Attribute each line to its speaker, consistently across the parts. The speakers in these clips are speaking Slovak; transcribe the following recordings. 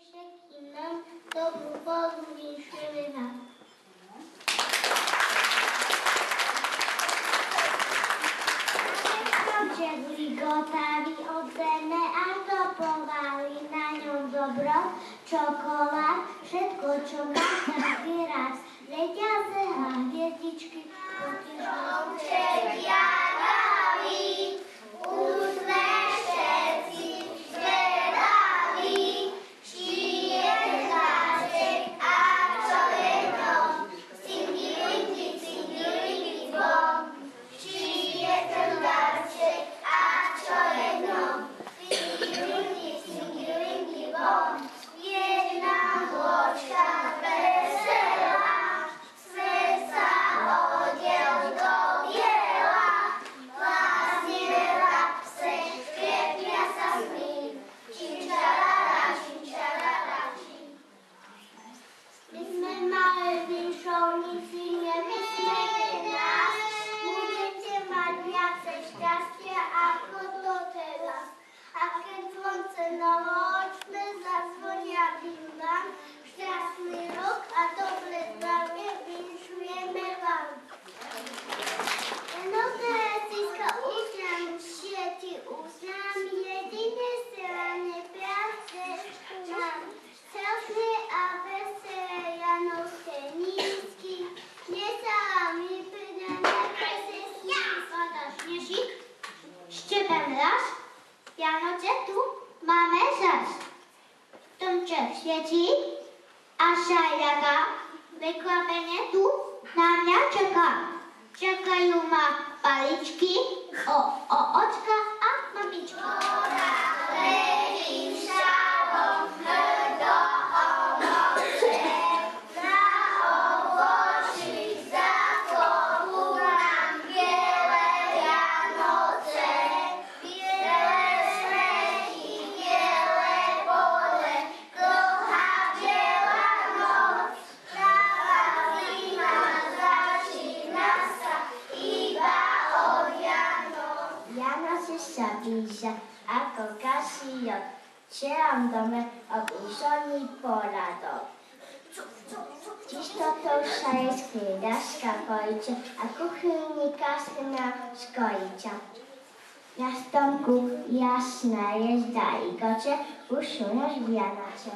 Speaker 1: všetkým nám dobrú vodu vinšujeme vám. Červy gotávi od zeme a to povali na ňom dobro, čokolád, všetko, čo má každý raz. Reťaze a hviezdičky,
Speaker 2: Stromček jadavý, už sme všetci zvedaví, či je ten dáček a čo je to, cingy-lingy, bom. Či je ten dáček a čo je to, cingy-lingy, bom. Jedna hločka veselá, svet sa odiel do biela, vlastne lapse, škriepia sa sny, činčarara, čin.
Speaker 1: my sme malé vinšovníci, nevysmejte nás, budete mať viacej šťastia ako to teraz. A keď zvonce novoročné zazvonia vám, šťastný rok a dobre zdravie vinšujeme vám. Nové letisko uznám, všetci uznám, jedine silane práce nám. Celšie a veselé Janovské nízky, dnes sa vám vyprídeme presesní. Pada snežík, štepem raz, Vianoce tu máme zas. Stromček svietí a šajľaka, prekvapenie tu na mňa čaká. Čakajú ma paličky, očka a mamičky.
Speaker 2: Letím šalom hrdo omoče, na ovoči zaklopu nám biele Vianoce. Biele smechy, biele pole, dlhá biela noc. Práva zima začína sa iba od Vianoc.
Speaker 1: Vianoce sa blížia ako kasiot, v čerom dome oblížený poradok. Čistotou sa je skriedaška pojiča a kuchynníka sná skojiča. Na stomku jasná je zdá igoče, už sú než Vianoce.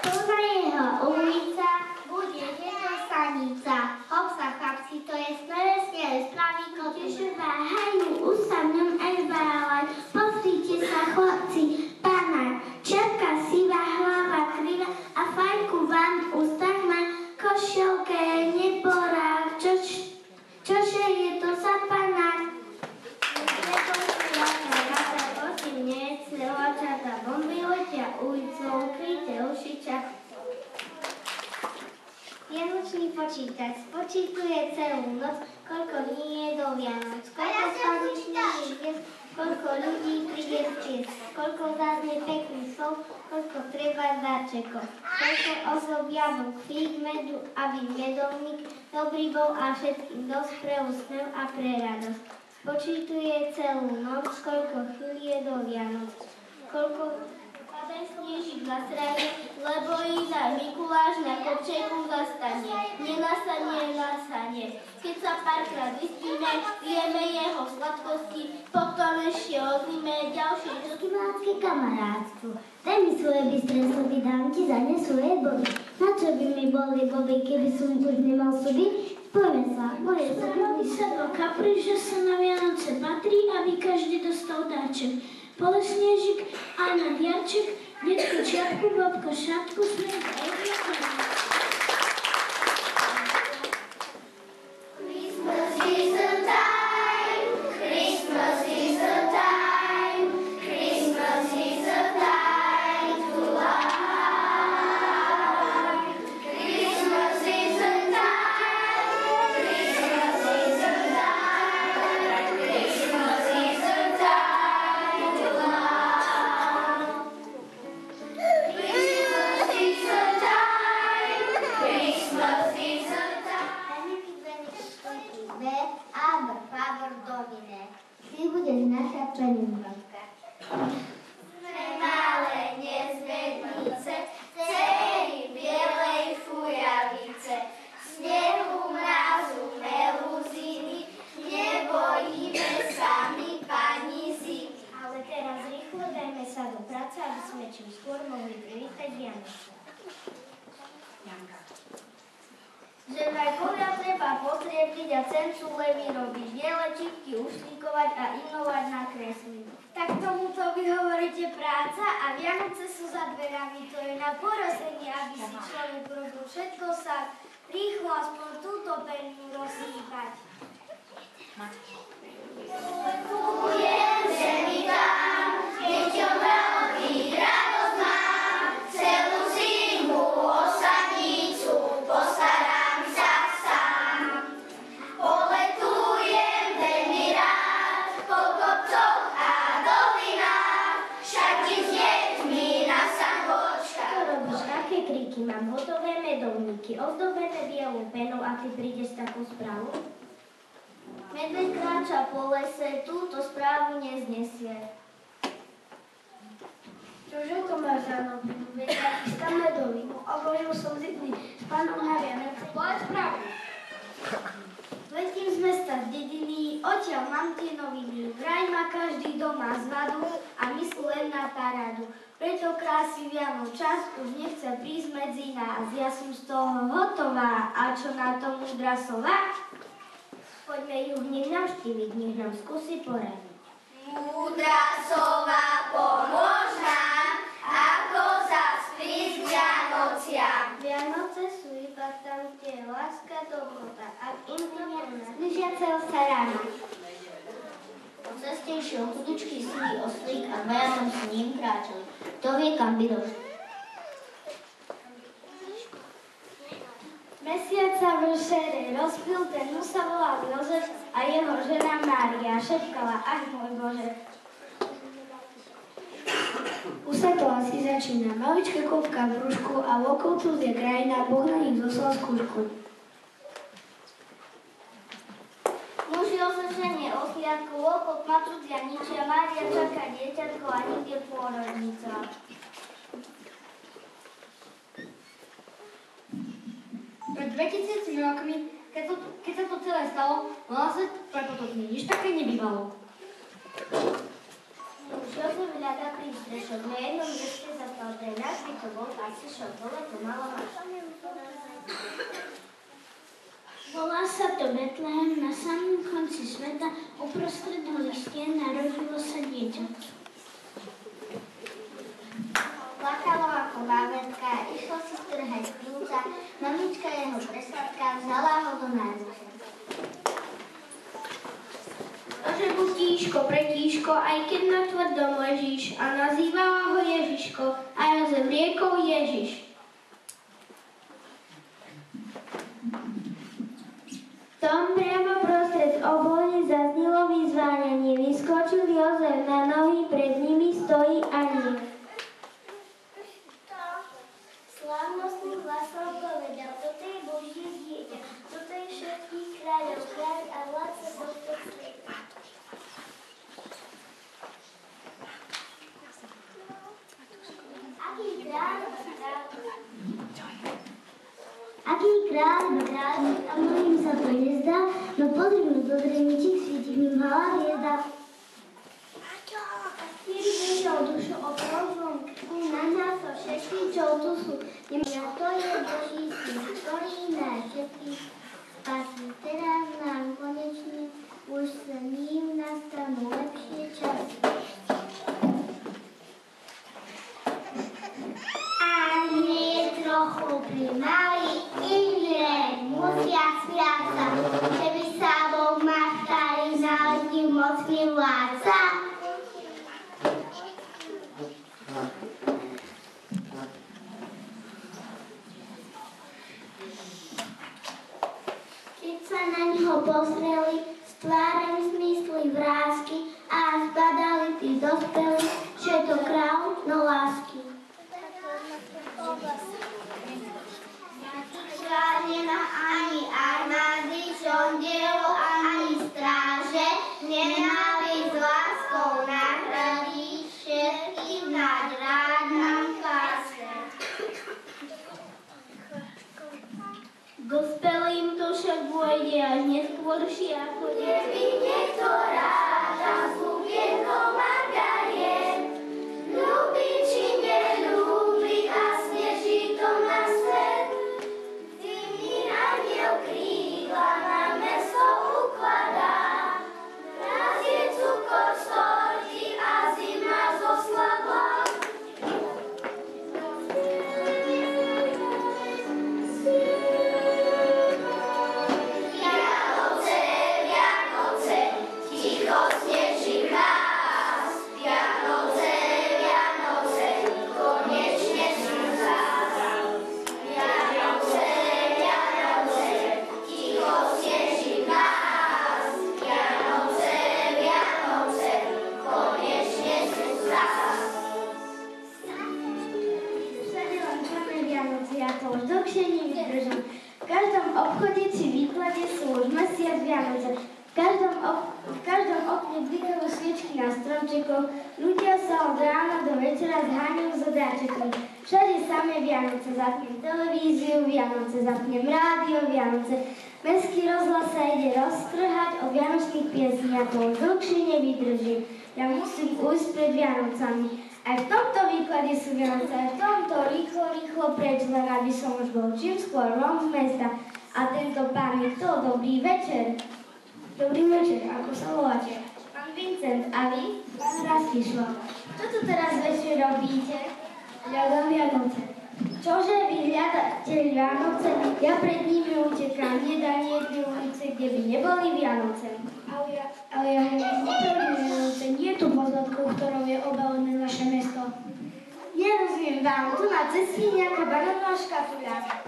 Speaker 1: Plná jeho ulica bude jedna stanica. Hop sa chlapci, to je smelé spravy, koty, váhajú, usa Počítuje celú noc, koľko dní je do Vianoc. Koľko slnečných hviezd, koľko ľudí príde včiesť. Koľko zaznie pekný slov, koľko treba darčekov. Koľko ozdob jablok, fík, medu, aby medovník dobrý bol a všetkým dosť pre úsmev a pre radosť. Počítuje celú noc, koľko chvíľ je do Vianoc. Koľko padaj snežík na strane, lebo ich náš Mikuláš na kopčeku zastane. Nenasanie. Keď sa párkrát vyspíme, vieme jeho sladkosti, potom ešte ozvíme ďalšie čokimácké kamarátstvo. Daj mi svoje bystré zuby, dám ti za ne svoje body. Na čo by mi boli boby, keby som už nemal zuby? Poďme sa, moje zuby.
Speaker 3: Sa do kapry, že sa na Vianoce patrí, aby každý dostal dáček. Pole snežik, Anna Diarček, detko čiapku, babko šatku, smeť a jedno.
Speaker 2: Christmas is the time. Christmas is the time. Christmas is the time to love. Christmas is the time. Christmas is the time. Christmas is the time to love. Christmas is the time. Christmas is the time.
Speaker 1: Aber, Faber, Domine. Ty budeš naša plnenka.
Speaker 2: Sme malé nezvednice, dcery bielej fujavice, snehu, mrazu, meluziny, nebojíme sami pani Zimy.
Speaker 1: Ale teraz rýchlo dajme sa do práce, aby sme čím skôr mohli privítať Vianoce. Že vraj koľa treba potriebliť a cencule vyrobiť, biele čipky ušlíkovať a inovať na kresliť. Tak tomuto vy hovoríte práca a Vianoce sú za dverami, to je na porozenie, aby si človek robil všetko sa rýchlo aspoň túto pernu rozsýpať.
Speaker 2: Putujem zemi tam, deťom veľký radosť mám, celú zimu osadnicu postarám sa sám. Poletujem veľmi rád po kopcoch a dolinách, však i s deťmi na sangočkách.
Speaker 1: Čo robíš? Aké kriky? Mám hotové medovníky, ozdobené bielou penou a ty prídeš s takou správou? Medveď kráča po lese, túto správu neznesie. Čože to máš za novinu? Veď ja chystám medovinu a bojil som zidný s pánom na Vianoce. Povedz pravdu. Letím z mesta z dediny, odtiaľ mám tie noviny. Vraj má každý doma zvadu a myslí len na parádu. Preto krásy Vianoc čas už nechce prísť medzi nás. Ja som z toho hotová. A čo na to múdra sova? Poďme ju hneď navštíviť, nech nám skúsi poradiť.
Speaker 2: Múdra sova, pomôž nám, ako zas prísť Vianociam.
Speaker 1: Vianoce sú iba tam, kde je láska, dobrota. Ak im to blížiaceho sa rána. Po ceste išiel chudičký sivý oslík a dvaja tam s ním kráčali. Kto vie, kam by došli? Mesiac sa v šere rozpil, ten mu sa volal Jozef a jeho žena Mária šepkala, ach môj Bože. Už sa to asi začína. Maličká kopka v brúšku a okolo tu je krajina, Boh na nich zoslal skúšku. Muž Jozef ženie osliadku, okolo matrucia ničia, Mária čaká dieťatko a nikde pôrodnica.
Speaker 4: Pred 2000 rokmi, keď sa to celé stalo, na svet prepotopný, nič také nebývalo.
Speaker 1: Muž Jozef hľadá prístrešok. Na jednom mieste sa stal ten náš, by to bol asi šok. Dole to malo máš.
Speaker 3: Volá sa to Betlehem, na samom konci sveta, uprostred holistien narodilo sa dieťa.
Speaker 1: Plakalo ako bábätka, išlo si strhať pivca, mamička jeho presladka vzala ho do náruče. Nože butíško, pretíško, aj keď na tvrdom ležíš, a nazývala ho Ježiško, a Jozef riekol Ježiš.
Speaker 5: Tom priamo prostred oblohy zaznelo vyzvánenie. Vyskočil Jozef na nohy, pred nimi stojí anjel.
Speaker 1: Slávnostným hlasom povedal, toto je Božie dieťa, toto je všetkých kráľov, kráľ a vládca tohto sveta. Aký kráľ a mnohým sa to nezdá, no pozrime do drevničiek, svieti v ním malá hviezda. Keď vyšiel dušu o prvom krku, nahnal všetkých, čo tu sú. A to je Boží syn, ktorý nás všetkých spasí. Teraz nám konečne už s ním nastanú lepšie časy. Trochu primali, iné musia spiaca, že by sa Boh machtali na ľudí mocný vládca. Keď sa na neho pozreli, z tváre zmysli vrásky a zbadali tí dospelí, že je to kráľ no lásky. Nemá ani armády, žondielu, ani stráže, nemá byť s láskou nahradí, všetkým dať rád nám káže.
Speaker 3: Dospelým to však vôjde až neskôršie ako
Speaker 2: Neby niekto rád a zlubienkou margarie, ľúbi či neľúbi a sneží to na svet. Zimný anjel krídla na meso ukladá, raz je cukor z torty a zima zoslabla. Vianoce, ticho sneží mráz. Vianoce, konečne sú zás. Vianoce, ticho sneží mráz. Vianoce, konečne sú zás.
Speaker 5: Všade len černé Vianoce, ja to už dlhšie nevydržam. V každom obchode či výklade sú už mesiac Vianoce. V každom okne blikajú sviečky na stromčekoch. Ľudia sa od rána do večera zháňajú za dáčekmi. Všade samé Vianoce. Zapnem televíziu, Vianoce, zapnem rádio, Vianoce. Mestský rozhlas sa ide roztrhať o vianočných piesní. Ja to už dlhšie nevydržím. Ja musím ujsť pred Vianocami. Aj v tomto výklade sú Vianoce, aj v tomto rýchlo preč, len aby som už bol čím skôr von z mesta. A tento pán je kto? Dobrý večer. Dobrý večer, ako sa voláte? Pán Vincent, a vy? Pán Rastislav. Čo tu teraz večer robíte? Hľadám Vianoce. Čože vy hľadáte Vianoce? Ja pred nimi utekám, nedá jednej ulice, kde by neboli Vianoce. Ale ja neviem opravdu Vianoce, nie je tu pozadkou, ktorou je obalené naše mesto. Nerozumiem vám, tu na ceste nejaká banánová škatuľa.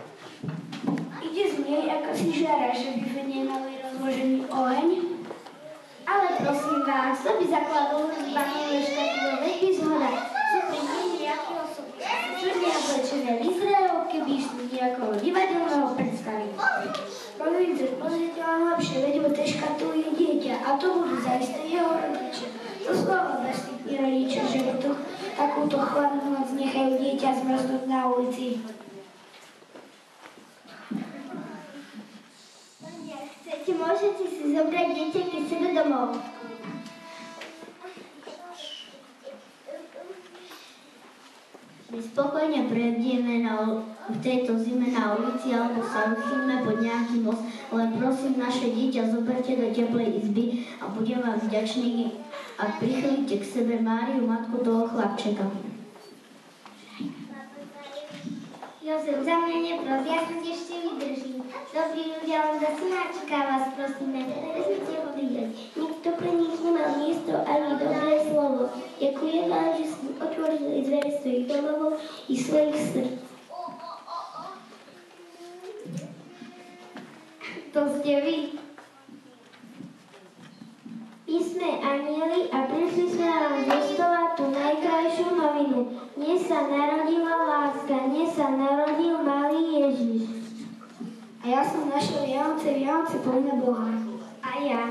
Speaker 5: Ide z nej akási žara, že by v nej mali rozložený oheň. Ale prosím vás, to by zakladol len banánové škatule, veď by zhoda. Sú pri nej nejaké osoby. Čudne oblečené vyzerajú, keby išli nejakého divadelného predstavenia. Pán Vincent, pozrite vám lepšie, veď o tej škatuli je dieťa a to budú zaiste jeho rodičia. To sú ale bezpeční rodičia, že takúto chladnú noc nechajú dieťa zmrznúť na ulici. Chcete, môžete si zobrať dieťa k sebe domov.
Speaker 1: My spokojne prejdeme v tejto zime na ulici alebo sa uchýlme pod nejaký most, ale prosím, naše dieťa zoberte do teplej izby a budem vám vďační, ak prichylíte k sebe Máriu, matku toho chlapčeka.
Speaker 5: Jozef, za mňa nepros, ja sa ešte vydržím. Dobrí ľudia, len za synáčika vás prosíme, vezmite ho vidieť. Nikto pre nich nemal miesto ani dobré slovo. Ďakujem vám, že ste otvorili dvere svojich domovov i svojich srdc. To ste vy. anjeli a prišli sme vám zvestovať tú najkrajšiu novinu. Dnes sa narodila láska, dnes sa narodil malý Ježiš.
Speaker 6: A ja som našiel Vianoce, Vianoce plné Boha.
Speaker 5: A ja.